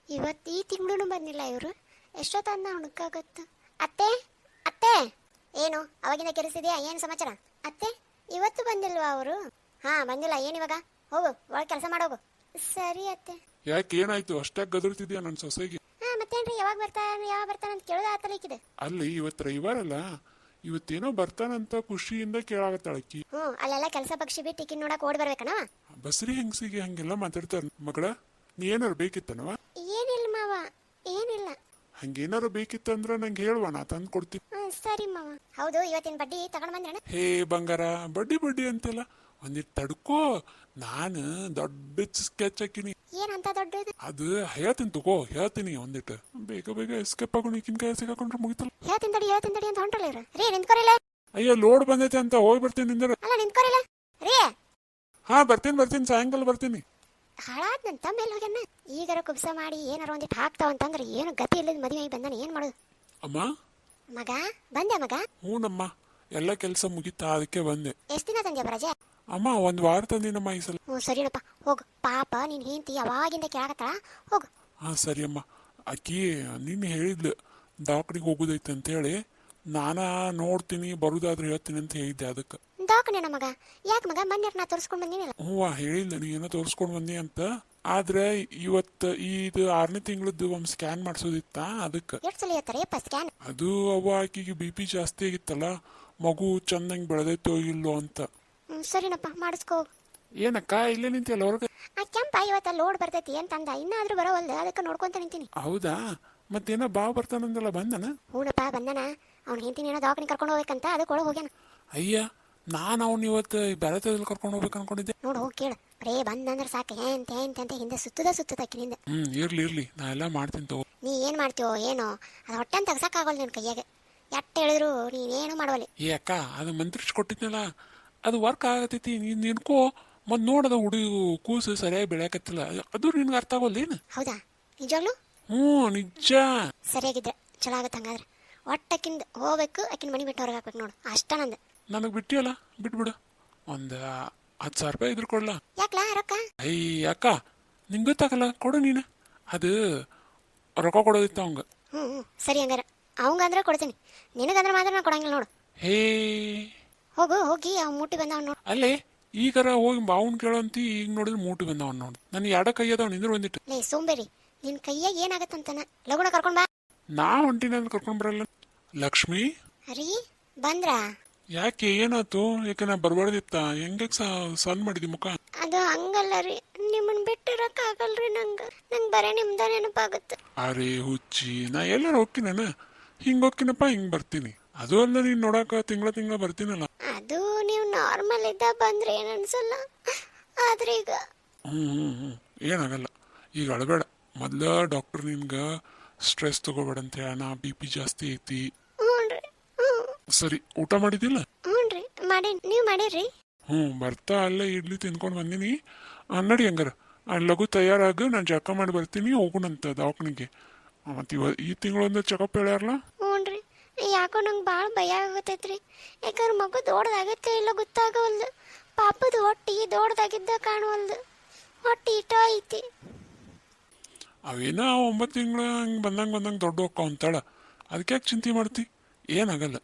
ಇವತ್ತು ಈ ತಿಂಗಳು ಬಂದಿಲ್ಲ ಇವರು. ಎಷ್ಟೊತ್ತನ್ನ ಹುಡುಕಾಗತ್ತು. ಅತ್ತೆ ಅತ್ತೆ, ಏನು ಅವಾಗಿಂದ ಕೆರೆಸಿದ್ಯಾ? ಏನು ಸಮಾಚಾರ? ಅತ್ತೆ ಇವತ್ತು ಬಂದಿಲ್ವಾ ಅವರು? ಹಾ ಬಂದಿಲ್ಲ. ಏನಿವಾಗ? ಹೋಗು ಒಳಗೆ ಕೆಲಸ ಮಾಡೋಗು. ಸರಿ ಅತ್ತೆ. ಯಾಕೆ ಏನಾಯ್ತು ಅಷ್ಟಾಗಿ ಗದರ್ತಿದ್ಯಾ ನನ್ನ ಸೊಸೆಗೆ? ಹಾ ಮತ್ತೇನ್ರಿ, ಯಾವಾಗ ಬರ್ತಾನ ಅಂತ ಕೇಳೋದು ಆತಲಿಕ್ಕಿದೆ. ಅಲ್ಲಿ ಇವತ್ತು ರವಿವಾರಲ್ಲ, ಇವತ್ತೇನೋ ಬರ್ತಾನಂತ ಖುಷಿಯಿಂದ ಕೇಳಾಗತ್ತಾಳಕ್ಕಿ. ಅಲ್ಲೆಲ್ಲ ಕೆಲಸ ಪಕ್ಷಿ ಬಿಟ್ಟು ಟಿಕಿನ್ ನೋಡಕ್ ಓಡಿ ಬರ್ಬೇಕನ? ಬಸ್ರಿ ಹೆಂಗಸಿಗೆ ಹಂಗೆಲ್ಲ ಮಾತಾಡ್ತಾರ ಮಗಳ. ನೀ ಏನಾರು ಬೇಕಿತ್ತನವ? ಏನಿಲ್ಲ ಮಾವ, ಏನಿಲ್ಲ. ಹಂಗೇನಾರು ಬೇಕಿತ್ತಂದ್ರ ನಂಗೆ ಹೇಳ್ವಾ, ನಾ ತಂದು ಕೊಡ್ತೀನಿ. ಸರಿ ಮಾವ. ಹೌದು, ಇವತ್ತಿನ ಬಡ್ಡಿ ತಗೊಂಡ್ ಬಂದ್ರಣ? ಹೇ ಬಂಗಾರ, ಬಡ್ಡಿ ಬಡ್ಡಿ ಅಂತೆಲ್ಲ ಒಂದಿಟ್ಟು ತಡ್ಕೋ. ನಾನು ದೊಡ್ಡ ಸ್ಕೆಚ್ ಹಾಕಿನಿ. ಏನಂತ ದೊಡ್ಡದು? ಅದು ಹೇಳ್ತೀನಿ ತಗೋ, ಹೇಳ್ತೀನಿ ಒಂದಿಟ್ಟು. ಬೇಗ ಬೇಗ ಎಸ್ಕೇಪ್ ಆಗೋ, ಈಗಿನ ಕೈ ಸಿಗಾಕೊಂಡ್ರೆ ಮುಗಿತಲ್ಲ. ಹೇಳ್ತೀನಿ ತಡಿ ಅಂತ ಹೊಂಟ್ರಲ್ಲ ಇವ್ರು. ರೀ ನಿಂತ್ಕೊರಿಲ್ಲ. ಅಯ್ಯ ಲೋಡ್ ಬಂದೈತೆ ಅಂತ ಹೋಗಿ ಬರ್ತೀನಿ ನಿಂದ್ರ. ಅಲ್ಲ ನಿಂತ್ಕೊರಿಲ್ಲ ರೀ. ಹಾ ಬರ್ತೀನಿ, ಸಾಯಂಕಾಲ ಬರ್ತೀನಿ. ಹಾಳಾದ್ನಂತ ಮೇಲೆ ಹೋಗ್ಯಾನ. ಈಗಾರ ಕುಬ್ಸ ಮಾಡಿ ಏನಾರ ಒಂದಿಟ್ಟು ಹಾಕ್ತಾವಂತಂದ್ರೆ ಏನು ಗತಿ ಇಲ್ಲದ ಮದುವೆ ಬಂದಾನ. ಏನ್ ಮಾಡೋದು? ಅಮ್ಮ ಮಗ ಬಂದೆ ಮಗ? ಹ್ಞೂನಮ್ಮ, ಎಲ್ಲ ಕೆಲಸ ಮುಗಿತಾ, ಅದಕ್ಕೆ ಬಂದೆ. ಎಷ್ಟ್ ದಿನ ತಂದೆ ರಜೆ? ಅಮ್ಮ 1 ವಾರ ತಂದಿನಮ್ಮ ಈ ಸಲ. ಸರಿನಪ್ಪ, ಹೋಗು. ಪಾಪ ನಿನ್ ಹೆಂಡತಿ ಯಾವಾಗಿಂದ ಕೇಳಾಕತ್ತಾಳ. ಹೋಗು. ಹಾ ಸರಿ ಅಮ್ಮ. ಆಕಿ ನಿನ್ನೆ ಹೇಳಿದ್ಲು ದವಾಖಾನಿಗೆ ಹೋಗೋದೈತೆ ಅಂತೇಳಿ. ನಾನ ನೋಡ್ತೀನಿ, ಬರುದಾದ್ರೆ ಹೇಳ್ತೀನಿ ಅಂತ ಹೇಳಿದ್ದೆ. ಅದಕ್ಕೆ ದವಾಖಾನೆ ಮಗ? ಯಾಕೆ ಮಗ? ಮೊನ್ನೆ ನಾ ತೋರಿಸ್ಕೊಂಡ್ ಬಂದಿನಿಲ್ಲ. ಹ್ಞೂ ಹೇಳಿಲ್ಲ, ನೀ ಏನೋ ತೋರಿಸ್ಕೊಂಡು ಬಂದಿ ಅಂತ. ಆದ್ರೆ ಇವತ್ತು ಇದು 6ನೇ ತಿಂಗಳದ್ದು ಒಂದು ಸ್ಕ್ಯಾನ್ ಮಾಡಿಸೋದಿತ್ತ. ಅದಕ್ಕೆ ಎಷ್ಟು ಸಲ ಹೇಳ್ತಾರೆ ಸ್ಕ್ಯಾನ್? ಅದು ಆಕಿಗೆ BP ಜಾಸ್ತಿ ಆಗಿತ್ತಲ್ಲ, ಮಗು ಚಂದಂಗೆ ಬೆಳೆದೈತೋ ಇಲ್ಲೋ ಅಂತ. ಸರಿನಪ್ಪ, ಮಾಡಿಸ್ಕೋ. ಏನಕ್ಕ ಇಲ್ಲೇ ನಿಂತಿಯಲ್ಲ ಹೊರಗೆ? ಆ ಕೆಂಪ ಇವತ್ತ ಲೋಡ್ ಬರ್ತೈತಿ ಅಂತಂದ, ಇನ್ನಾದ್ರೂ ಬರೋವಲ್ದ, ಅದಕ್ಕೆ ನೋಡ್ಕೊಂತ ನಿಂತೀನಿ. ಹೌದಾ? ಮತ್ತೇನೋ ಬಾವು ಬರ್ತಾನಂದಲ್ಲ, ಬಂದನ? ಹೂನಪ್ಪ ಬಂದನ. ಅವ್ನ ಹೆಂಡತಿನ ಏನೋ ದವಾಖಾನೆ ಕರ್ಕೊಂಡು ಹೋಗ್ಬೇಕಂತ, ಅದಕ್ಕೆ ಒಳಗೆ ಹೋಗ್ಯಾನ. ಅಯ್ಯ, ನಾನು ಅವ್ನು ಇವತ್ತು ಬೇರೆ ತದಲ್ಲಿ ಕರ್ಕೊಂಡು ಹೋಗ್ಬೇಕು ಅನ್ಕೊಂಡಿದ್ದೆ. ನೋಡು ಹೋಗಿ ಕೇಳು. ಬರೇ ಬಂದಂದ್ರೆ ಸಾಕು, ಅಂತ ಹಿಂದೆ ಸುತ್ತದ ಇರ್ಲಿ, ನಾ ಎಲ್ಲ ಮಾಡ್ತೀನಿ ತಗೋ. ನೀ ಏನ್ ಮಾಡ್ತೀವೋ ಏನೋ, ಅದು ಹೊಟ್ಟೆ ತೆಗ್ಸಕ್ಕಾಗಲ್ಲ ನಿನ್ ಕೈಯಾಗ. ಎಟ್ಟು ಹೇಳಿದ್ರು ನೀನೇನು ಮಾಡವಲ್ಲಿ. ಏ ಅಕ್ಕ, ಅದು ಮಂತ್ರಿಸ್ ಕೊಟ್ಟಿದ್ನಲ್ಲ, ಅದು ವರ್ಕ್ ಆಗತೈತಿ. ನೀನ್ ನಿನ್ಕೋ. ಮತ್ ನೋಡದ ಹುಡುಗಿ ಕೂಸು ಸರಿಯಾಗಿ ಬೆಳೆಯಕತ್ತಿಲ್ಲ, ಅದು ನಿನ್ಗೆ ಅರ್ಥ ಆಗೋಲ್ಲೇನು? ಹೌದಾ? ನಿಜವಾಗ್ಲು? ಹ್ಞೂ ನಿಜ. ಸರಿಯಾಗಿದ್ರೆ ಚಲೋ ಆಗತ್ತೆ. ಹಂಗಾದ್ರೆ ಒಟ್ಟಕ್ಕಿಂದ ಹೋಗ್ಬೇಕು, ಆಕಿನ ಮನೆ ಬಿಟ್ಟು ಹೊರಗೆ ಹಾಕ್ಬೇಕು ನೋಡು, ಅಷ್ಟ ನಂದು. ನನಗೆ ಬಿಟ್ಟಿಯಲ್ಲ, ಬಿಟ್ಬಿಡು. ಒಂದು 10,000 ರೂಪಾಯಿ ಇದ್ರು ಕೊಡ್ಲಾ? ಯಾಕ್ಲಾ ರೊಕ್ಕ? ಅಯ್ಯ ಅಕ್ಕ, ನಿಂಗೆ ಗೊತ್ತಾಗಲ್ಲ, ಕೊಡು ನೀನು. ಅದು ರೊಕ್ಕ ಕೊಡೋದಿತ್ತ ಅವಂಗ. ಸರಿ, ಹಂಗಾರ ಅವಂಗಂದ್ರೆ ಕೊಡ್ತೀನಿ, ನಿನಗಂದ್ರೆ ಮಾತ್ರ ನಾ ಕೊಡಂಗಿಲ್ಲ ನೋಡು. ಹೇ ಹೋಗಿ ಅವ್ನು ಮೂಟಿ ಬಂದವ್ ನೋಡು. ಅಲ್ಲೇ ಈಗಾರ ಹೋಗಿ ಬಾವನ್ ಕೇಳಂತಿ. ಈಗ ನೋಡಿದ್ರೆ ಮೂಟಿ ಬಂದವನ್ ನೋಡು. ನನ್ ಎಡ ಕೈ ಅದಾವ, ನಿಂದ್ರ ಬಂದಿಟ್ಟು. ಲೇ ಸೋಂಬೇರಿ, ನಿನ್ ಕೈಯಾಗ ಏನಾಗತ್ತಂತಾನ. ಲಗುಣ ಕರ್ಕೊಂಡ್ ಬಾ. ನಾ ಹೊಂಟಿನ ಕರ್ಕೊಂಡ್ ಬರಲ್ಲ. ಲಕ್ಷ್ಮಿ ರೀ ಬಂದ್ರ? ಯಾಕೆ ಏನಾಯ್ತು? ಯಾಕೆ ನಾ ಬರ್ಬಾರ್ದಿತ್ತ? ಹೆಂಗ ಸಣ್ಣ ಮಾಡಿದಿ ಮುಖ? ಅದು ಹಂಗಲ್ಲ ರೀ, ನಿಮ್ಮನ್ ಬಿಟ್ಟಿರಕ್ ಆಗಲ್ರಿ. ನಂಗೆ ಬರೇ ನಿಮ್ದ ನೆನಪಾಗುತ್ತೆ. ಅರೆ ಹುಚ್ಚಿ, ನಾ ಎಲ್ಲಾರ ಹೋಗ್ತೀನ? ಹಿಂಗ್ ಹೋಗ್ತೀನಪ್ಪ, ಹಿಂಗ್ ಬರ್ತೀನಿ. ಅದು ಅಲ್ಲ, ನೀನ್ ನೋಡಾಕ ತಿಂಗಳ ಬರ್ತೀನಲ್ಲ. ಅದು ನೀವು ನಾರ್ಮಲ್ ಇದ್ದ ಬಂದ್ರೆ ಏನ್ ಅನ್ಸಲ್ಲ, ಆದ್ರೆ ಈಗ ಏನಾಗಲ್ಲ. ಈಗ ಅಳಬೇಡ. ಮೊದ್ಲ ಡಾಕ್ಟರ್ ನಿನ್ಗ ಸ್ಟ್ರೆಸ್ ತಗೋಬೇಡ ಅಂತ ಹೇಳ. BP ಜಾಸ್ತಿ ಐತಿ. ಸರಿ, ಊಟ ಮಾಡಿದಿಲ್ಲ? ಹ್ಞೂನ್ರಿ ಮಾಡಿ. ನೀವು ಮಾಡಿರಿ? ಬರ್ತಾ ಅಲ್ಲೇ ಇಡ್ಲಿ ತಿನ್ಕೊಂಡು ಬಂದಿನಿ. ನಡಿ ಹಂಗಾರ, ಲಘು ತಯಾರಾಗ, ನಾನು ಜಳಕ ಮಾಡಿ ಬರ್ತೀನಿ. ಹೋಗೋಣಂತ ದವಾಖಾನಿಗೆ. ಮತ್ತೆ ಈ ತಿಂಗಳೊಂದು ಚೆಕಪ್ ಹೇಳ್ಯಾರಲ್ಲ. ಹ್ಞೂನ್ರಿ, ಯಾಕೋ ನಂಗೆ ಭಾಳ ಭಯ ಆಗತೈತ್ರಿ. ಯಾಕಂದ್ರೆ ಮಗು ದೊಡ್ಡದಾಗತ್ತೆ ಇಲ್ಲ ಗೊತ್ತಾಗವಲ್ದು. ಪಾಪದ ಹೊಟ್ಟಿ ದೊಡ್ಡದಾಗಿದ್ದ ಕಾಣವಲ್ದು. ಹೊಟ್ಟಿ ಇಟ ಐತಿ. ಅವೇನ 9 ತಿಂಗಳು ಹಂಗೆ ಬಂದಂಗೆ ದೊಡ್ಡ ಹೋಗ್ತಾವ ಅಂತಾಳ. ಅದಕ್ಕೆ ಯಾಕೆ ಚಿಂತೆ ಮಾಡ್ತಿ? ಏನಾಗಲ್ಲ.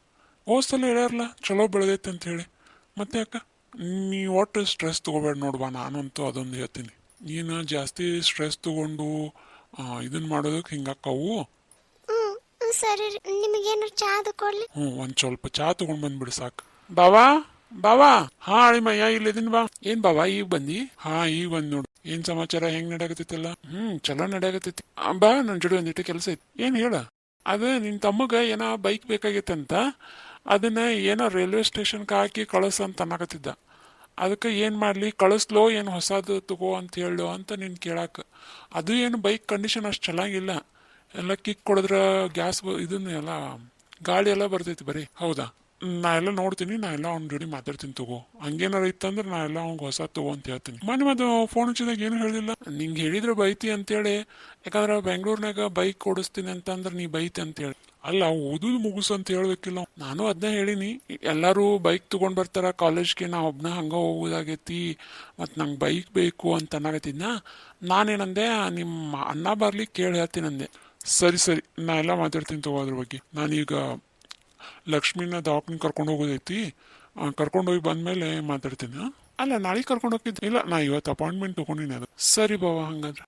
ಹೋದ್ಸಲ ಹೇಳ್ಯಾರಲ್ಲ ಚಲೋ ಬೆಳೆದೈತೆ ಅಂತ ಹೇಳಿ. ಮತ್ತೆ ಅಕ್ಕ, ನೀ ಒಟ್ಟು ಸ್ಟ್ರೆಸ್ ತೊಗೋಬೇಡ ನೋಡ್ಬಾ. ನಾನಂತೂ ಅದೊಂದು ಹೇಳ್ತೀನಿ. ನೀನು ಜಾಸ್ತಿ ಸ್ಟ್ರೆಸ್ ತಗೊಂಡು ಇದನ್ನ ಮಾಡೋದಕ್ಕೆ ಹಿಂಗಾಕ್ಕವು. ಸರಿ, ನಿಮಗೇನು ಚಾ ಕೊಡ್ಲಿ? ಒಂದ್ ಸ್ವಲ್ಪ ಚಾ ತಗೊಂಡ್ ಬಂದ್ಬಿಡು ಸಾಕು. ಬಾವಾ. ಹಾ ಅಳಿಮಯ್ಯ, ಇಲ್ಲಿದೀನಿ ಬಾ. ಏನ್ ಬಾವಾ ಈಗ ಬಂದಿ? ಹಾ ಈಗ ಬಂದ್ ನೋಡು. ಏನ್ ಸಮಾಚಾರ? ಹೆಂಗ್ ನಡೆಯಕತ್ತೈತಲ್ಲ? ಚಲೋ ನಡೆಯಕತ್ತೈತಿ. ಬಾ, ನನ್ ಜೋಡಿ ಒಂದಿಟ್ಟು ಕೆಲಸ ಐತಿ. ಏನ್ ಹೇಳ? ಅದ ನಿನ್ ತಮ್ಮಗ ಏನೋ ಬೈಕ್ ಬೇಕಾಗೈತಂತ. ಅದನ್ನ ಏನೋ ರೈಲ್ವೆ ಸ್ಟೇಷನ್ಗೆ ಹಾಕಿ ಕಳಸ ಅಂತ ಅನ್ನಕತ್ತಿದ್ದ. ಅದಕ್ಕೆ ಏನ್ ಮಾಡ್ಲಿ, ಕಳಿಸ್ಲೋ ಏನು ಹೊಸದು ತಗೋ ಅಂತ ಹೇಳು ಅಂತ ನಿನ್ ಕೇಳಾಕ. ಅದು ಏನು ಬೈಕ್ ಕಂಡೀಷನ್ ಅಷ್ಟು ಚೆನ್ನಾಗಿಲ್ಲ. ಎಲ್ಲ ಕಿಕ್ ಕೊಡಿದ್ರ ಗ್ಯಾಸ್ ಇದನ್ನ ಎಲ್ಲ ಗಾಳಿ ಎಲ್ಲ ಬರ್ತೈತಿ ಬರೀ. ಹೌದಾ? ನಾ ಎಲ್ಲ ನೋಡ್ತೀನಿ. ನಾ ಎಲ್ಲ ಅವ್ನ ಜೋಡಿ ಮಾತಾಡ್ತೀನಿ ತಗೋ. ಹಂಗೇನಾರ ಇತ್ತಂದ್ರೆ ನಾ ಎಲ್ಲ ಅವ್ನಿಗೆ ಹೊಸ ತಗೋ ಅಂತ ಹೇಳ್ತೀನಿ. ಮತ್ತೆ ಫೋನ್ ಹಚ್ಚಿದಾಗ ಏನು ಹೇಳಿಲ್ಲ. ನಿಂಗೆ ಹೇಳಿದ್ರೆ ಬೈತಿ ಅಂತೇಳಿ. ಯಾಕಂದ್ರೆ ಬೆಂಗಳೂರಿನಾಗ ಬೈಕ್ ಓಡಿಸ್ತೀನಿ ಅಂತಂದ್ರೆ ನೀ ಬೈತಿ ಅಂತೇಳಿ. ಅಲ್ಲ ಓದುದು ಮುಗಿಸು ಅಂತ ಹೇಳ್ಬೇಕಿಲ್ಲ ನಾನು ಅದನ್ನ ಹೇಳಿನಿ ಎಲ್ಲಾರು ಬೈಕ್ ತಗೊಂಡ್ ಬರ್ತಾರ ಕಾಲೇಜ್ಗೆ ನಾ ಒಬ್ನ ಹಂಗ ಹೋಗುದಾಗೈತಿ ಮತ್ ನಂಗೆ ಬೈಕ್ ಬೇಕು ಅಂತ ಅನ್ನಕತ್ತಿದ್ನ ನಾನೇನಂದೆ ನಿಮ್ಮ ಅಣ್ಣ ಬರ್ಲಿ ಕೇಳಿ ಹೇಳ್ತೀನಂದೆ ಸರಿ ಸರಿ ನಾ ಎಲ್ಲ ಮಾತಾಡ್ತೀನಿ ತಗೋ ಅದ್ರ ಬಗ್ಗೆ ನಾನೀಗ ಲಕ್ಷ್ಮಿನ ದವಾಖಾನೆ ಕರ್ಕೊಂಡು ಹೋಗೋದೈತಿ ಕರ್ಕೊಂಡು ಹೋಗಿ ಬಂದ್ಮೇಲೆ ಮಾತಾಡ್ತೀನಿ ಅಲ್ಲ ನಾಳೆ ಕರ್ಕೊಂಡು ಹೋಗಿದ್ದೆ ಇಲ್ಲ ನಾ ಇವತ್ತು ಅಪಾಯಿಂಟ್ಮೆಂಟ್ ತಗೊಂಡಿನಿ ಅದು ಸರಿ ಬಾವ ಹಂಗಂದ್ರೆ